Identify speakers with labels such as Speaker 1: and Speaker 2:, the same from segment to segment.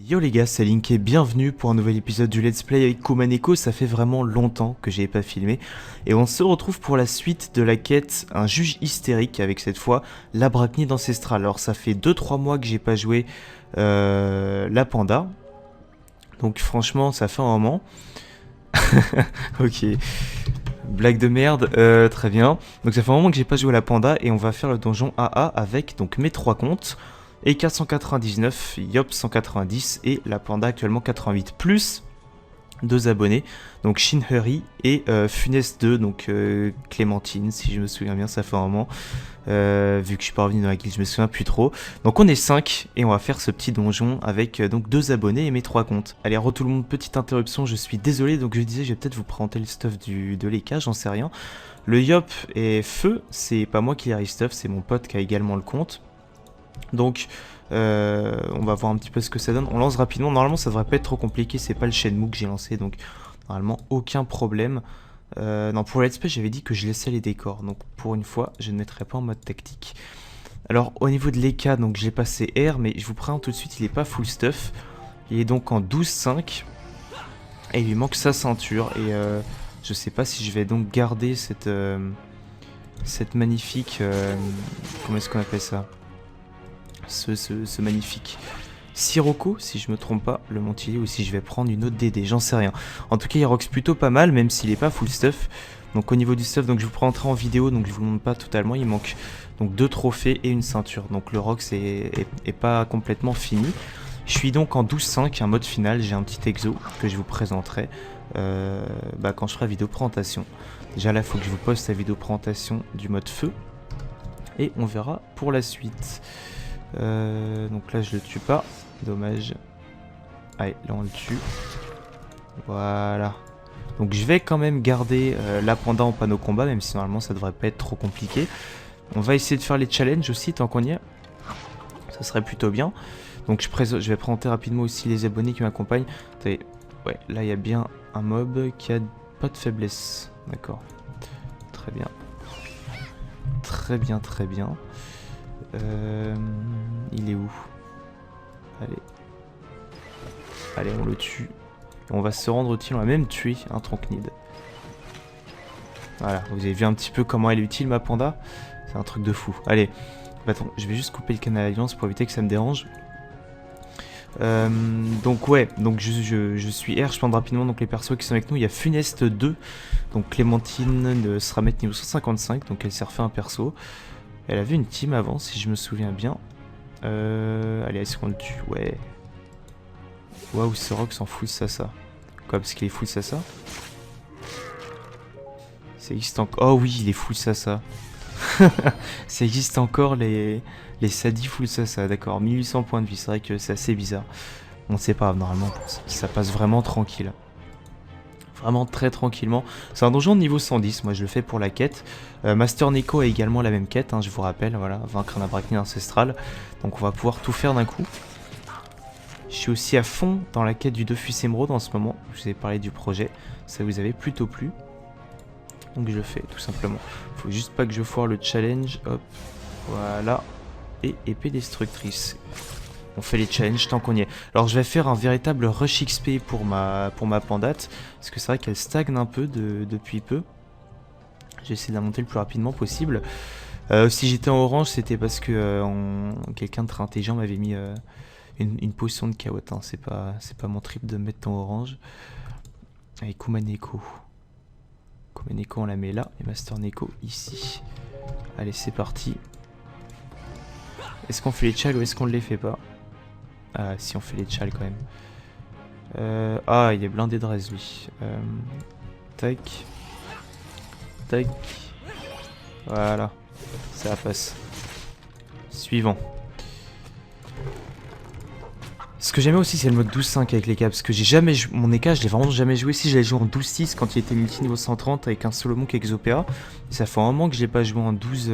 Speaker 1: Yo les gars, c'est Link et bienvenue pour un nouvel épisode du Let's Play avec Kumaneko. Ça fait vraiment longtemps que j'avais pas filmé et on se retrouve pour la suite de la quête Un juge hystérique avec cette fois l'Arachnide ancestrale. Alors ça fait 2-3 mois que j'ai pas joué la panda, donc franchement ça fait un moment. Ok, blague de merde, très bien. Donc ça fait un moment que j'ai pas joué à la panda et on va faire le donjon AA avec donc mes 3 comptes. Et 499, Yop 190 et la panda actuellement 88 plus 2 abonnés, donc Shinhuri et Funeste 2, donc Clémentine si je me souviens bien, ça fait un moment, vu que je suis pas revenu dans la guilde je me souviens plus trop. Donc on est 5 et on va faire ce petit donjon avec donc 2 abonnés et mes 3 comptes. Allez, re tout le monde, petite interruption, je suis désolé, donc je disais je vais peut-être vous présenter le stuff de l'EK, j'en sais rien. Le Yop et Feu, c'est pas moi qui les stuff, c'est mon pote qui a également le compte. Donc on va voir un petit peu ce que ça donne. On lance rapidement, normalement ça devrait pas être trop compliqué, c'est pas le Shenmue que j'ai lancé, donc normalement aucun problème. Non, pour le let's play j'avais dit que je laissais les décors, donc pour une fois je ne mettrai pas en mode tactique. Alors au niveau de l'EK, donc j'ai passé R, mais je vous présente tout de suite, il est pas full stuff. Il est donc en 12-5 et il lui manque sa ceinture et je sais pas si je vais donc garder cette magnifique... comment est-ce qu'on appelle ça, ce magnifique Sirocco, si je me trompe pas, le Montilier, ou si je vais prendre une autre DD, j'en sais rien. En tout cas, il roxe plutôt pas mal, même s'il est pas full stuff. Donc au niveau du stuff, donc je vous présenterai en vidéo, donc je vous le montre pas totalement. Il manque donc 2 trophées et une ceinture. Donc le rox est pas complètement fini. Je suis donc en 12-5, un mode final. J'ai un petit exo que je vous présenterai quand je ferai la vidéo présentation. Déjà là, il faut que je vous poste la vidéo présentation du mode feu. Et on verra pour la suite. Donc là je le tue pas, dommage. Allez, là on le tue. Voilà. Donc je vais quand même garder la panda en panneau combat, même si normalement ça devrait pas être trop compliqué. On va essayer de faire les challenges aussi tant qu'on y est. Ça serait plutôt bien. Donc je vais présenter rapidement aussi les abonnés qui m'accompagnent. Attendez, ouais, là il y a bien un mob qui a pas de faiblesse. D'accord. Très bien. Très bien, très bien. Il est où? Allez. Allez, on le tue. On va se rendre utile. On va même tuer un Tronchnide. Voilà, vous avez vu un petit peu comment elle est utile ma panda. C'est un truc de fou. Allez, attends, je vais juste couper le canal Alliance pour éviter que ça me dérange. Donc ouais, donc je suis R, je prends rapidement donc les persos qui sont avec nous. Il y a Funeste 2, donc Clémentine sera mettre niveau 155, donc elle s'est refait un perso. Elle avait une team avant, si je me souviens bien. Allez, est-ce qu'on le tue? Ouais. Waouh, ce rock s'en fout de ça. Quoi, parce qu'il est full ça? Ça existe encore. Oh oui, il est full ça. Ça existe encore les Sadi full ça. D'accord, 1800 points de vie. C'est vrai que c'est assez bizarre. On sait pas, normalement, ça passe vraiment tranquille. Vraiment très tranquillement. C'est un donjon de niveau 110, moi je le fais pour la quête. Master Neko a également la même quête, hein, je vous rappelle, voilà, vaincre un Arachnide ancestral. Donc on va pouvoir tout faire d'un coup. Je suis aussi à fond dans la quête du Dofus Émeraude en ce moment. Je vous ai parlé du projet, ça vous avait plutôt plu. Donc je le fais tout simplement. Faut juste pas que je foire le challenge, hop, voilà. Et épée destructrice. On fait les challenges tant qu'on y est. Alors je vais faire un véritable rush XP pour ma pandate. Parce que c'est vrai qu'elle stagne un peu depuis peu. J'ai essayé de la monter le plus rapidement possible. Si j'étais en orange, c'était parce que quelqu'un de très intelligent m'avait mis une potion de carotte. Hein. C'est pas mon trip de mettre en orange. Allez, Kumaneko. Kumaneko on la met là. Et Master Neko ici. Allez, c'est parti. Est-ce qu'on fait les chals ou est-ce qu'on ne les fait pas? Ah, si on fait les chals quand même. Ah, il est blindé de res lui. Tac. Tac. Voilà. Ça passe. Suivant. Ce que j'aimais aussi, c'est le mode 12-5 avec les cas. Parce que j'ai jamais joué. Mon EK, je l'ai vraiment jamais joué. Si j'avais joué en 12-6 quand il était multi niveau 130 avec un Solomon qui Exopéra. Ça fait un moment que je l'ai pas joué en 12,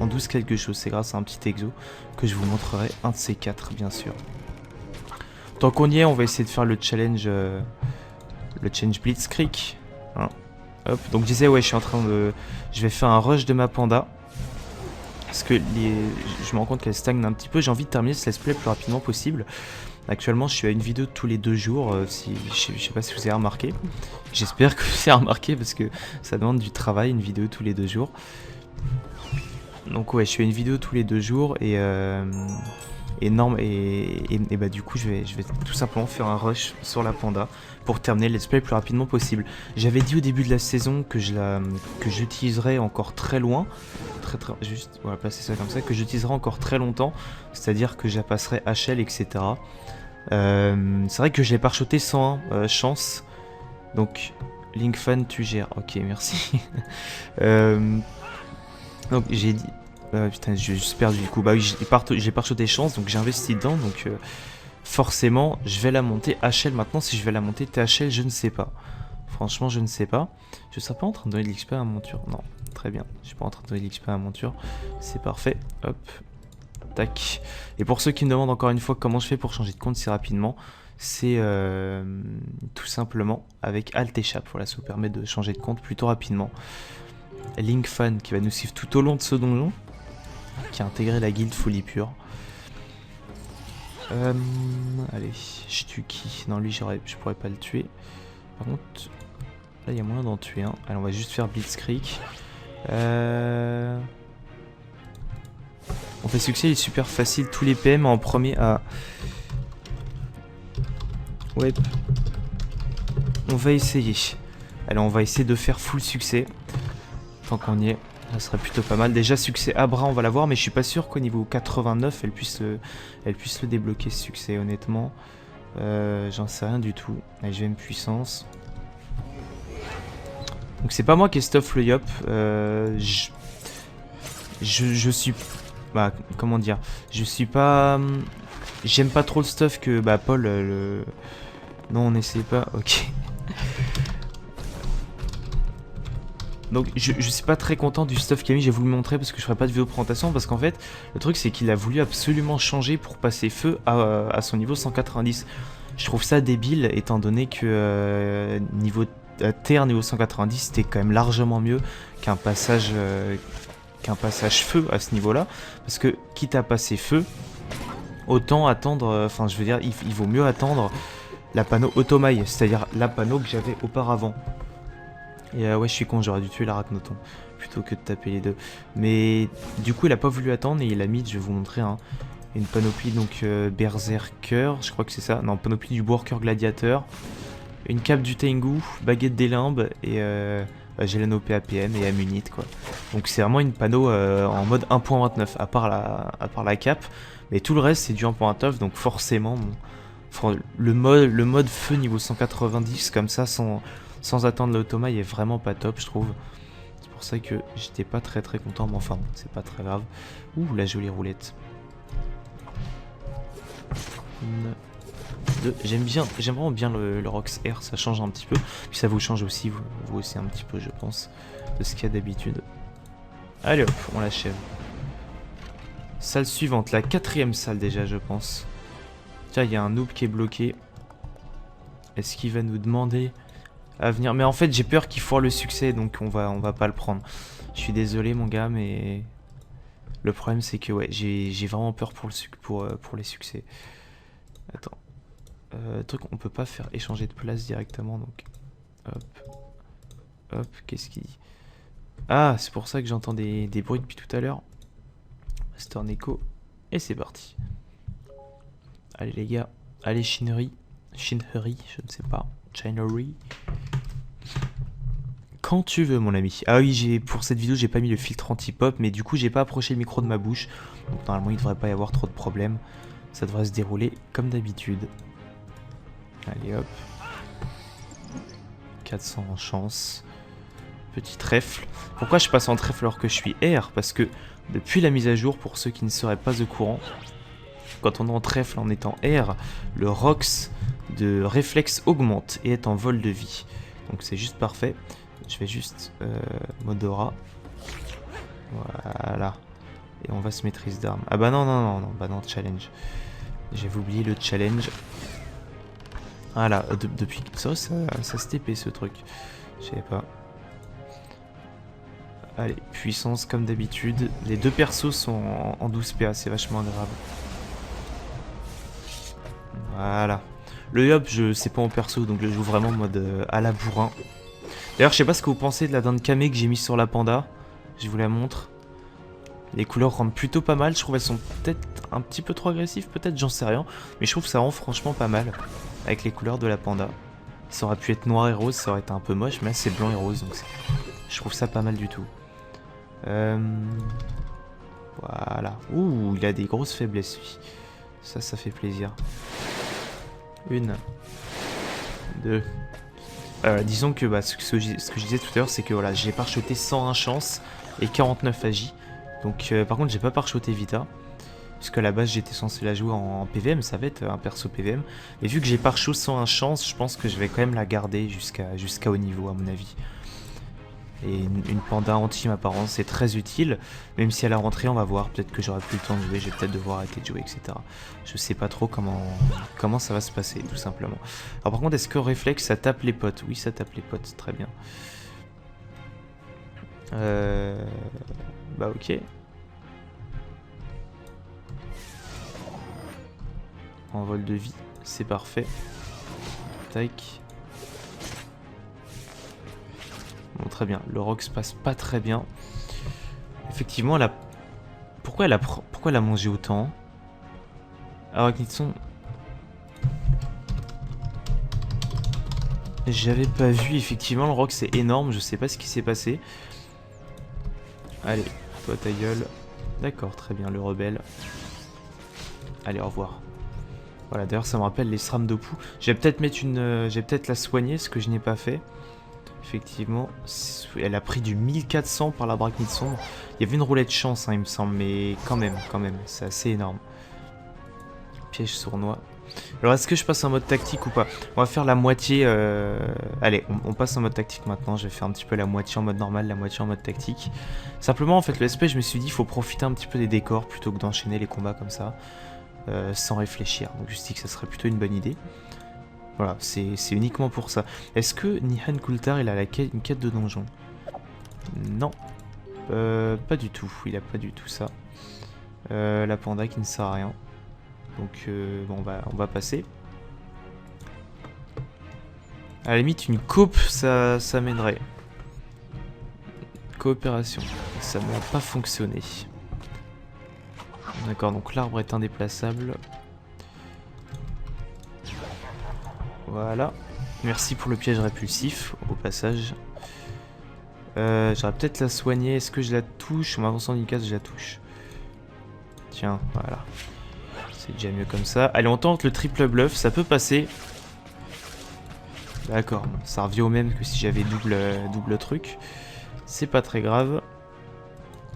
Speaker 1: en 12 quelque chose. C'est grâce à un petit exo que je vous montrerai. Un de ces 4, bien sûr. Tant qu'on y est, on va essayer de faire le challenge Blitzkrieg. Hein. Hop. Donc je disais, ouais, je suis en train de. Je vais faire un rush de ma panda. Parce que je me rends compte qu'elle stagne un petit peu. J'ai envie de terminer ce let's play le plus rapidement possible. Actuellement, je suis à une vidéo tous les 2 jours, si, je sais pas si vous avez remarqué. J'espère que vous avez remarqué parce que ça demande du travail, une vidéo tous les 2 jours. Donc ouais, je fais une vidéo tous les 2 jours et bah du coup je vais tout simplement faire un rush sur la panda pour terminer le let's play le plus rapidement possible. J'avais dit au début de la saison que j'utiliserais encore très loin, juste voilà, placer ça comme ça, que j'utiliserai encore très longtemps, c'est-à-dire que je la passerai HL, etc. C'est vrai que je l'ai parchoté 101 chance, donc Linkfan tu gères, ok merci. Donc j'ai dit... putain, j'ai juste perdu du coup. Bah oui, j'ai parchoté chance, donc j'ai investi dedans. Donc forcément, je vais la monter HL maintenant. Si je vais la monter THL, je ne sais pas. Franchement, je ne sais pas. Je serais pas en train de donner de l'XP à la monture. Non, très bien. Je suis pas en train de donner de l'XP à la monture. C'est parfait. Hop. Tac. Et pour ceux qui me demandent encore une fois comment je fais pour changer de compte si rapidement, c'est tout simplement avec Alt et Chap. Voilà, ça vous permet de changer de compte plutôt rapidement. Linkfan qui va nous suivre tout au long de ce donjon, qui a intégré la guilde folie pure. Allez, je tue qui? Non, lui, je pourrais pas le tuer. Par contre, là, il y a moyen d'en tuer un. Allez, on va juste faire Blitzkrieg. On fait succès, il est super facile. Tous les PM en premier à... Ouais. On va essayer. Allez, on va essayer de faire full succès. Tant qu'on y est. Ça serait plutôt pas mal. Déjà, succès Abra, on va l'avoir, mais je suis pas sûr qu'au niveau 89, elle puisse le débloquer, ce succès, honnêtement. J'en sais rien du tout. Allez, je vais une puissance. Donc, c'est pas moi qui ai stuff le Yop. Je suis... Bah, comment dire? Je suis pas... J'aime pas trop le stuff que... Bah, Paul, le... Non, on n'essaie pas. Ok. Donc je suis pas très content du stuff qu'il a mis, j'ai voulu le montrer parce que je ferai pas de vidéo présentation parce qu'en fait le truc c'est qu'il a voulu absolument changer pour passer feu à son niveau 190. Je trouve ça débile étant donné que niveau terre niveau 190 c'était quand même largement mieux qu'un passage feu à ce niveau là, parce que quitte à passer feu autant attendre, enfin je veux dire il vaut mieux attendre la panneau automaille, c'est-à-dire la panneau que j'avais auparavant. Et ouais, je suis con, j'aurais dû tuer l'Arachnoton plutôt que de taper les deux. Mais du coup, il a pas voulu attendre et il a mis, je vais vous montrer, hein, une panoplie donc Berserker, je crois que c'est ça. Non, panoplie du Worker Gladiateur, une cape du Tengu, baguette des limbes et Gélano PAPM et Amunite quoi. Donc c'est vraiment une panneau en mode 1.29 à part la cape, mais tout le reste c'est du 1.29 donc forcément le mode feu niveau 190 comme ça sans attendre l'automaille est vraiment pas top je trouve. C'est pour ça que j'étais pas très content, mais enfin c'est pas très grave. Ouh la jolie roulette. Une, deux. J'aime vraiment bien le Rox Air, ça change un petit peu. Puis ça vous change aussi, vous aussi un petit peu je pense, de ce qu'il y a d'habitude. Allez hop, on l'achève. Salle suivante, la 4ème salle déjà je pense. Tiens, il y a un noob qui est bloqué. Est-ce qu'il va nous demander à venir? Mais en fait j'ai peur qu'il foire le succès, donc on va pas le prendre. Je suis désolé mon gars, mais le problème c'est que ouais j'ai vraiment peur pour les succès. Attends, truc on peut pas faire échanger de place directement, donc hop, qu'est-ce qu'il dit? Ah, c'est pour ça que j'entends des bruits depuis tout à l'heure. C'est un écho et c'est parti. Allez les gars, allez Shinhuri, je ne sais pas, Shinhuri. Quand tu veux mon ami. Ah oui, pour cette vidéo j'ai pas mis le filtre anti-pop, mais du coup j'ai pas approché le micro de ma bouche. Donc normalement il devrait pas y avoir trop de problèmes. Ça devrait se dérouler comme d'habitude. Allez hop. 400 en chance. Petit trèfle. Pourquoi je passe en trèfle alors que je suis R? Parce que depuis la mise à jour, pour ceux qui ne seraient pas au courant, quand on est en trèfle en étant R, le Rox de réflexe augmente et est en vol de vie. Donc c'est juste parfait. Je vais juste Modora. Voilà. Et on va se maîtrise d'armes. Ah bah non, bah non, challenge. J'avais oublié le challenge. Voilà, depuis ça se TP ce truc. Je savais pas. Allez, puissance comme d'habitude. Les deux persos sont en 12 PA, c'est vachement agréable. Voilà. Le hub, c'est pas en perso, donc je joue vraiment en mode à la bourrin. D'ailleurs, je sais pas ce que vous pensez de la dinde camé que j'ai mise sur la panda. Je vous la montre. Les couleurs rendent plutôt pas mal. Je trouve elles sont peut-être un petit peu trop agressives, peut-être, j'en sais rien. Mais je trouve que ça rend franchement pas mal avec les couleurs de la panda. Ça aurait pu être noir et rose, ça aurait été un peu moche, mais là c'est blanc et rose, donc je trouve ça pas mal du tout. Voilà. Ouh, il a des grosses faiblesses, lui. Ça fait plaisir. 1, 2. Disons que ce que je disais tout à l'heure, c'est que voilà, j'ai parchoté 101 chance et 49 agi. Donc par contre, j'ai pas parchoté Vita. Puisque à la base, j'étais censé la jouer en PVM, ça va être un perso PVM. Et vu que j'ai parcho 101 chance, je pense que je vais quand même la garder jusqu'à haut niveau, à mon avis. Et une panda anti apparence, c'est très utile. Même si à la rentrée, on va voir. Peut-être que j'aurai plus le temps de jouer, je vais peut-être devoir arrêter de jouer, etc. Je sais pas trop comment ça va se passer, tout simplement. Alors par contre, est-ce que réflexe, ça tape les potes? Oui, ça tape les potes, très bien. Bah ok. En vol de vie, c'est parfait. Tac. Bon, très bien. Le rock se passe pas très bien. Effectivement, pourquoi elle a mangé autant? Arachnidson. J'avais pas vu, effectivement, le rock c'est énorme, je sais pas ce qui s'est passé. Allez, toi ta gueule. D'accord, très bien, le rebelle. Allez, au revoir. Voilà, d'ailleurs ça me rappelle les SRAM de Pou. Je vais peut-être la soigner, ce que je n'ai pas fait. Effectivement, elle a pris du 1400 par la Brachnide sombre. Il y avait une roulette chance, hein, il me semble, mais quand même, c'est assez énorme. Piège sournois. Alors est-ce que je passe en mode tactique ou pas? On va faire la moitié. Allez, on passe en mode tactique maintenant. Je vais faire un petit peu la moitié en mode normal, la moitié en mode tactique. Simplement, en fait, le SP, je me suis dit, il faut profiter un petit peu des décors plutôt que d'enchaîner les combats comme ça. Sans réfléchir. Donc je me suis dit que ça serait plutôt une bonne idée. Voilà, c'est uniquement pour ça. Est-ce que Nihan Kultar, il a une quête de donjon? Non. Pas du tout. Il a pas du tout ça. La panda qui ne sert à rien. Donc bon, on va passer. À la limite, une coop, ça mènerait. Coopération. Ça n'a pas fonctionné. D'accord, donc l'arbre est indéplaçable. Voilà. Merci pour le piège répulsif, au passage. J'aurais peut-être la soigner. Est-ce que je la touche? En m'avançant d'une case, je la touche. Tiens, voilà. C'est déjà mieux comme ça. Allez, on tente le triple bluff, ça peut passer. D'accord, ça revient au même que si j'avais double truc. C'est pas très grave.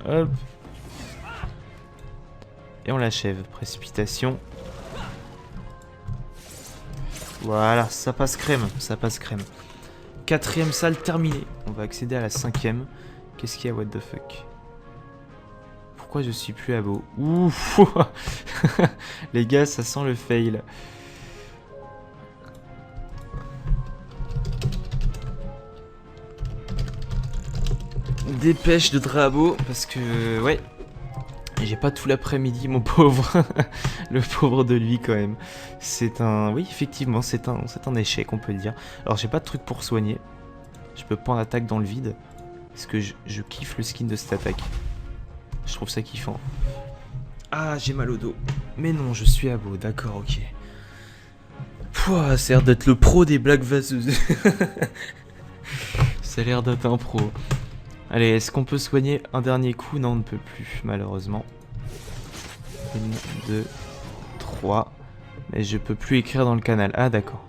Speaker 1: Hop. Et on l'achève. Précipitation. Voilà, ça passe crème, ça passe crème. 4ème salle terminée. On va accéder à la 5ème. Qu'est-ce qu'il y a, what the fuck? Pourquoi je suis plus à beau? Ouf. Les gars, ça sent le fail. Dépêche de Drabo, parce que, ouais, j'ai pas tout l'après-midi, mon pauvre. Le pauvre de lui, quand même. C'est un... Oui, effectivement, c'est un échec, on peut le dire. Alors, j'ai pas de truc pour soigner. Je peux pas en attaque dans le vide. Parce que je kiffe le skin de cette attaque. Je trouve ça kiffant. Ah, j'ai mal au dos. Mais non, je suis à beau, d'accord, ok. Pouah, ça a l'air d'être le pro des blagues vaseuses. Ça a l'air d'être un pro. Allez, est-ce qu'on peut soigner un dernier coup? Non, on ne peut plus, malheureusement. 1, 2, 3. Mais je peux plus écrire dans le canal. Ah, d'accord.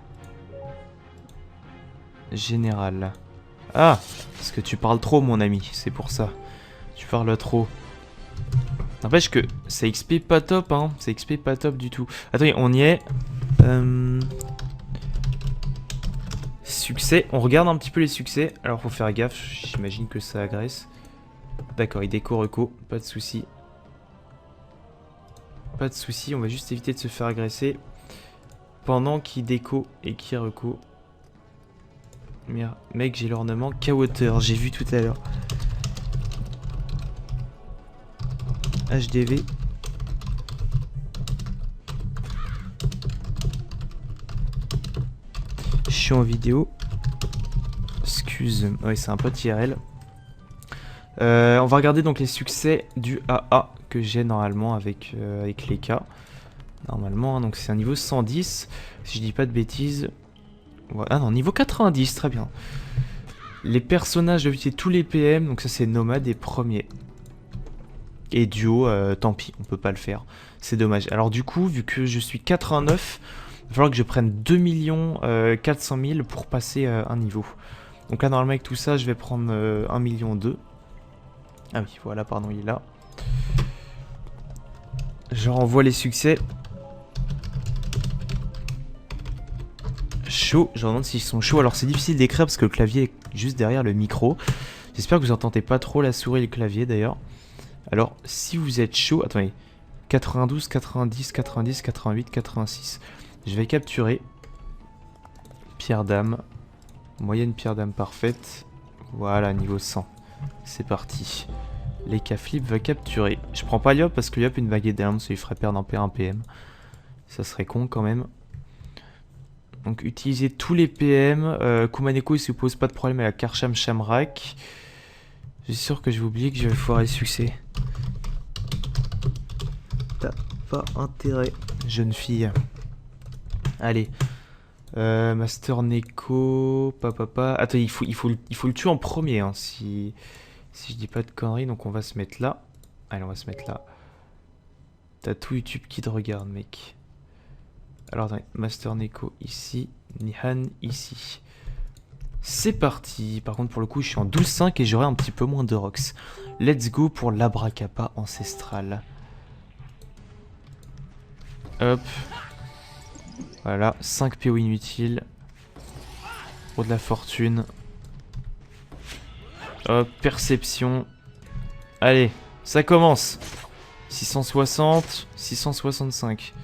Speaker 1: Général. Ah, parce que tu parles trop, mon ami. C'est pour ça. Tu parles trop. N'empêche que ça XP pas top, hein. Ça XP pas top du tout. Attendez, on y est. Succès. On regarde un petit peu les succès. Alors, faut faire gaffe. J'imagine que ça agresse. D'accord, il déco reco. Pas de souci. Pas de souci. On va juste éviter de se faire agresser. Pendant qu'il déco et qu'il reco. Merde, mec, j'ai l'ornement K-Water. J'ai vu tout à l'heure. HDV. suis en vidéo. Excuse. Oui, c'est un pote IRL. On va regarder donc les succès du AA que j'ai normalement avec les cas. Normalement, hein, donc c'est un niveau 110. Si je dis pas de bêtises. Ouais, ah non, niveau 90, très bien. Les personnages doivent utiliser tous les PM. Donc ça c'est Nomade et premier. Et duo, tant pis, on peut pas le faire. C'est dommage. Alors du coup, vu que je suis 89, il va falloir que je prenne 2 400 000 pour passer un niveau. Donc là, normalement, avec tout ça, je vais prendre 1 million 2. Ah oui, voilà, pardon, il est là. Je renvoie les succès. Chaud, je me demande s'ils sont chauds. Alors c'est difficile d'écrire parce que le clavier est juste derrière le micro. J'espère que vous entendez pas trop la souris et le clavier d'ailleurs. Alors si vous êtes chaud, attendez. 92, 90, 90, 88, 86. Je vais capturer. Pierre dame. Moyenne pierre dame parfaite. Voilà, niveau 100. C'est parti. Les K-Flip va capturer. Je prends pas Liop parce que Liop une baguette d'armes, ça lui ferait perdre un P1 PM. Ça serait con quand même. Donc utiliser tous les PM. Kumaneko il se pose pas de problème avec la Karcham Shamrak. Je suis sûr que je vais oublier que je vais foirer le succès. T'as pas intérêt, jeune fille. Allez. Master Neko. Papa. Attends, il faut le tuer en premier. Hein, si je dis pas de conneries. Donc on va se mettre là. Allez, on va se mettre là. T'as tout YouTube qui te regarde, mec. Alors, attendez. Master Neko ici. Nihan ici. C'est parti. Par contre, pour le coup, je suis en 12-5 et j'aurai un petit peu moins de rocks. Let's go pour l'Abracapa ancestral. Hop. Voilà, 5 PO inutiles. Pour de la fortune. Hop, perception. Allez, ça commence. 660, 665.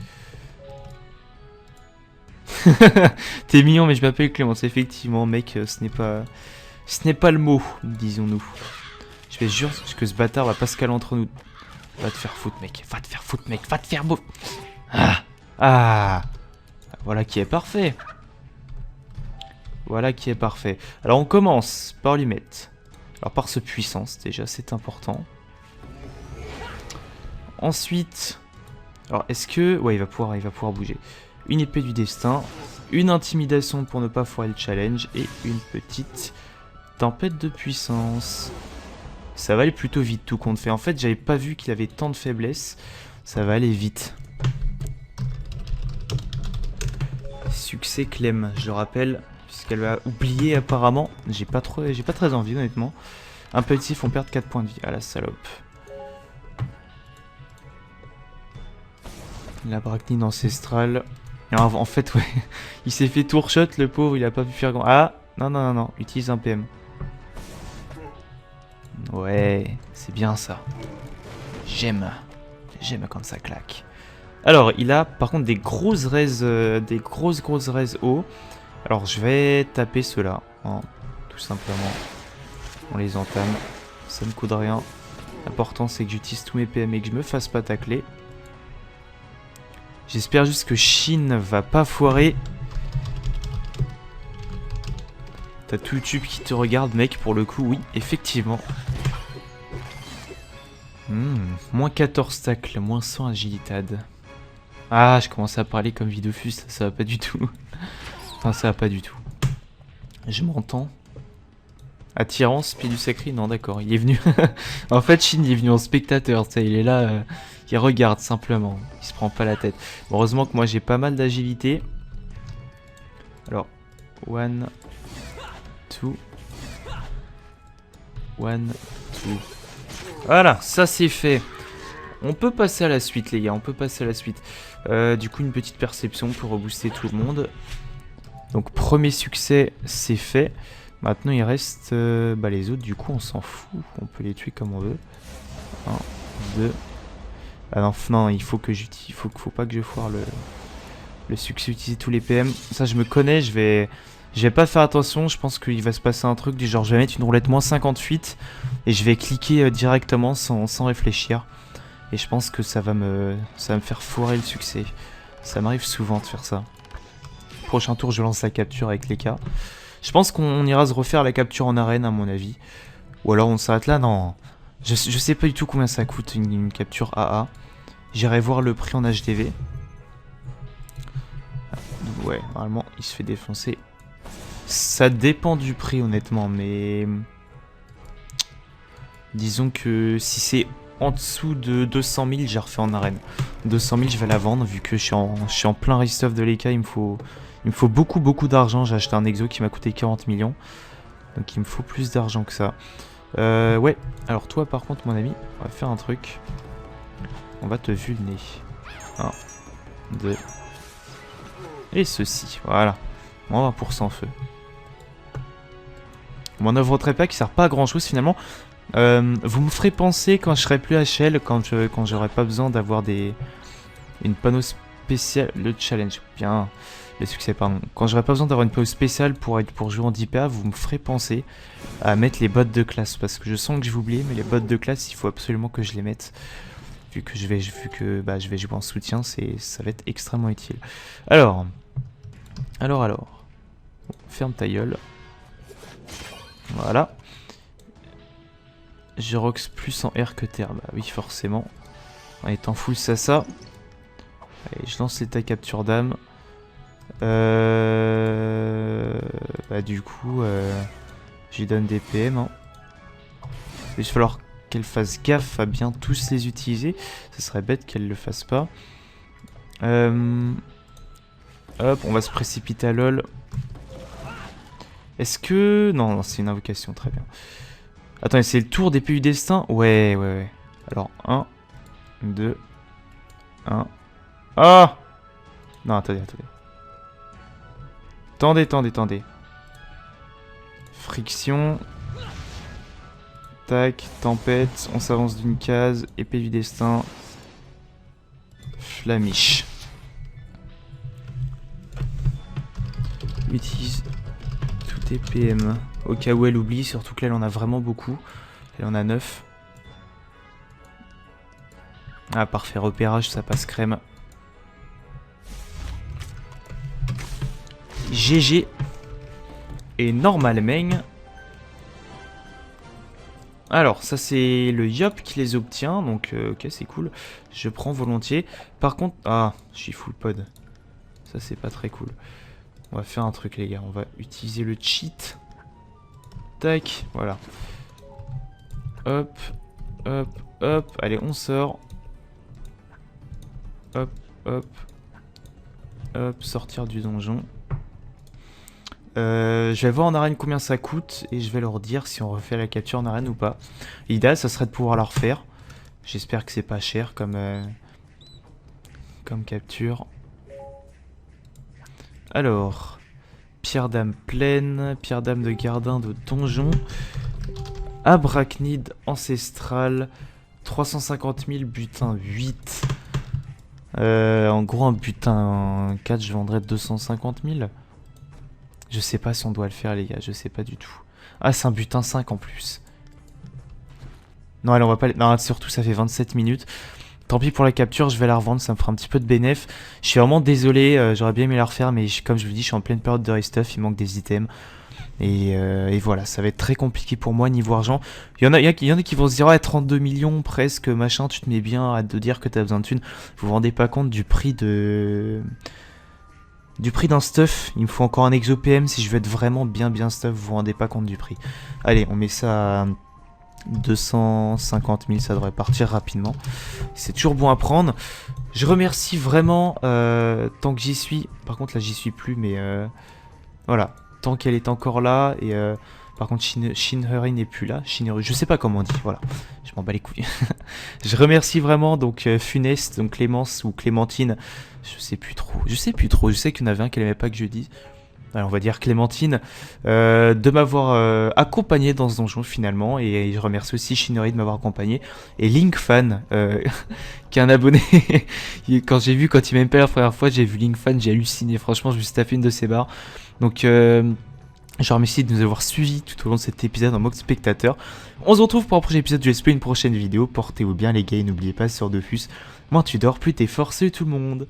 Speaker 1: T'es mignon, mais je m'appelle Clémence. Effectivement, mec, ce n'est pas le mot, disons-nous. Je vais jure que ce bâtard va pas se caler entre nous. Va te faire foutre, mec. Va te faire foutre, mec. Va te faire beau. Ah. Voilà qui est parfait. Voilà qui est parfait. Alors on commence par lui mettre. Alors par ce puissance déjà, c'est important. Ensuite, alors est-ce que, ouais, il va pouvoir bouger. Une épée du destin, une intimidation pour ne pas foirer le challenge et une petite tempête de puissance. Ça va aller plutôt vite tout compte fait. En fait, j'avais pas vu qu'il avait tant de faiblesses. Ça va aller vite. Succès Clem, je le rappelle, puisqu'elle va oublier apparemment. J'ai pas très envie honnêtement. Impulsif, on perd 4 points de vie. Ah la salope. La Brachnide ancestrale. Alors, en fait, ouais, il s'est fait tourshot le pauvre, il a pas pu faire grand. Ah, non, utilise un PM. Ouais, c'est bien ça. J'aime comme ça claque. Alors, il a par contre des grosses raises, des grosses raises haut. Alors, je vais taper ceux-là, hein, tout simplement. On les entame, ça ne coûte rien. L'important, c'est que j'utilise tous mes PM et que je me fasse pas tacler. J'espère juste que Shin va pas foirer. T'as tout YouTube qui te regarde, mec, pour le coup, oui, effectivement. Moins 14 tacles, moins 100 agilitade. Ah, je commence à parler comme Vidofus, ça va pas du tout. Enfin, ça va pas du tout. Je m'entends. Attirance, pied du sacré, non d'accord, il est venu. En fait, Shin il est venu en spectateur, tu sais, il est là, il regarde simplement, il se prend pas la tête. Bon, heureusement que moi j'ai pas mal d'agilité. Alors, 1, 2, 1, 2. Voilà, ça c'est fait. On peut passer à la suite, les gars, on peut passer à la suite. Du coup, une petite perception pour rebooster tout le monde. Donc, premier succès, c'est fait. Maintenant, il reste les autres, du coup, on s'en fout. On peut les tuer comme on veut. 1, 2. Ah non, il faut que j'utilise. Faut pas que je foire le succès, utiliser tous les PM. Ça, je me connais, je vais pas faire attention. Je pense qu'il va se passer un truc du genre, je vais mettre une roulette moins 58 et je vais cliquer directement sans réfléchir. Et je pense que ça va me faire foirer le succès. Ça m'arrive souvent de faire ça. Prochain tour, je lance la capture avec les cas. Je pense qu'on ira se refaire la capture en arène, à mon avis. Ou alors on s'arrête là, non. Je sais pas du tout combien ça coûte une capture AA. J'irai voir le prix en HDV. Ouais, normalement, il se fait défoncer. Ça dépend du prix, honnêtement, mais... Disons que si c'est en dessous de 200 000, j'ai refait en arène. 200 000, je vais la vendre, vu que je suis en plein restuff de l'EK, il me faut beaucoup d'argent. J'ai acheté un exo qui m'a coûté 40 millions. Donc il me faut plus d'argent que ça. Ouais, alors toi par contre mon ami, on va faire un truc. On va te vulner. 1, 2. Et ceci, voilà. Moins 20% feu. Mon œuvre pas qui sert pas à grand chose finalement. Vous me ferez penser quand je serai plus HL, quand j'aurai pas besoin d'avoir une panneau spéciale. Le challenge, bien. Le succès, pardon. Quand j'aurai pas besoin d'avoir une panneau spéciale pour jouer en 10PA, vous me ferez penser à mettre les bots de classe. Parce que je sens que je vais oublier, mais les bots de classe, il faut absolument que je les mette. Vu que je vais jouer en soutien, ça va être extrêmement utile. Alors. Bon, ferme ta gueule. Voilà. Je rox plus en R que terre. Bah oui, forcément. En étant full ça. Allez, je lance l'état capture d'âme. Bah du coup, j'y donne des PM. Hein. Il va falloir qu'elle fasse gaffe à bien tous les utiliser. Ce serait bête qu'elle le fasse pas. Hop, on va se précipiter à LOL. Est-ce que... Non, c'est une invocation, très bien. Attends, c'est le tour d'épée du destin? Ouais. Alors, 1, 2, 1... Ah! Non, attendez. Attendez. Friction. Tac, tempête, on s'avance d'une case, épée du destin. Flamiche. Utilise tout tes PM. Au cas où elle oublie, surtout que là elle en a vraiment beaucoup. Elle en a 9. Ah parfait, repérage, ça passe crème. GG. Et normalement... Alors, ça c'est le Yop qui les obtient, donc ok c'est cool. Je prends volontiers. Par contre... Ah, je suis full pod. Ça c'est pas très cool. On va faire un truc les gars, on va utiliser le cheat. Tac, voilà. Hop. Allez, on sort. Hop, sortir du donjon. Je vais voir en arène combien ça coûte et je vais leur dire si on refait la capture en arène ou pas. L'idéal, ça serait de pouvoir la refaire. J'espère que c'est pas cher comme capture. Alors, pierre d'âme pleine, pierre d'âme de gardien de donjon, abrachnide ancestral, 350 000, butin 8. En gros, un butin 4, je vendrais 250 000. Je sais pas si on doit le faire, les gars, je sais pas du tout. Ah, c'est un butin 5 en plus. Non, allez, on va pas... Non, surtout, ça fait 27 minutes. Tant pis pour la capture, je vais la revendre, ça me fera un petit peu de bénéf. Je suis vraiment désolé, j'aurais bien aimé la refaire, mais comme je vous dis, je suis en pleine période de restuff, il manque des items. Et voilà, ça va être très compliqué pour moi niveau argent. Il y en a qui vont se dire, ouais, 32 millions presque, machin, tu te mets bien, arrête de dire que t'as besoin de thunes. Vous vous rendez pas compte du prix d'un stuff. Il me faut encore un exo PM si je veux être vraiment bien stuff, vous vous rendez pas compte du prix. Allez, on met ça à 250 000, ça devrait partir rapidement. C'est toujours bon à prendre. Je remercie vraiment tant que j'y suis. Par contre là j'y suis plus, mais voilà. Tant qu'elle est encore là. Et par contre Shinhuri n'est plus là. Shinhuri, je sais pas comment on dit, voilà. Je m'en bats les couilles. Je remercie vraiment donc Funeste, donc Clémence ou Clémentine. Je sais plus trop. Je sais qu'il y en avait un qu'elle aimait pas que je dise. Alors on va dire Clémentine, de m'avoir accompagné dans ce donjon finalement, et je remercie aussi Shinori de m'avoir accompagné, et Linkfan, qui est un abonné. Quand il m'a appelé la première fois, j'ai vu Linkfan, j'ai halluciné, franchement je me suis tapé une de ses barres. Donc je remercie de nous avoir suivis tout au long de cet épisode en mode spectateur. On se retrouve pour un prochain épisode du Let's Play, une prochaine vidéo, portez-vous bien les gars, et n'oubliez pas sur Dofus, moins tu dors, plus t'es fort, salut tout le monde.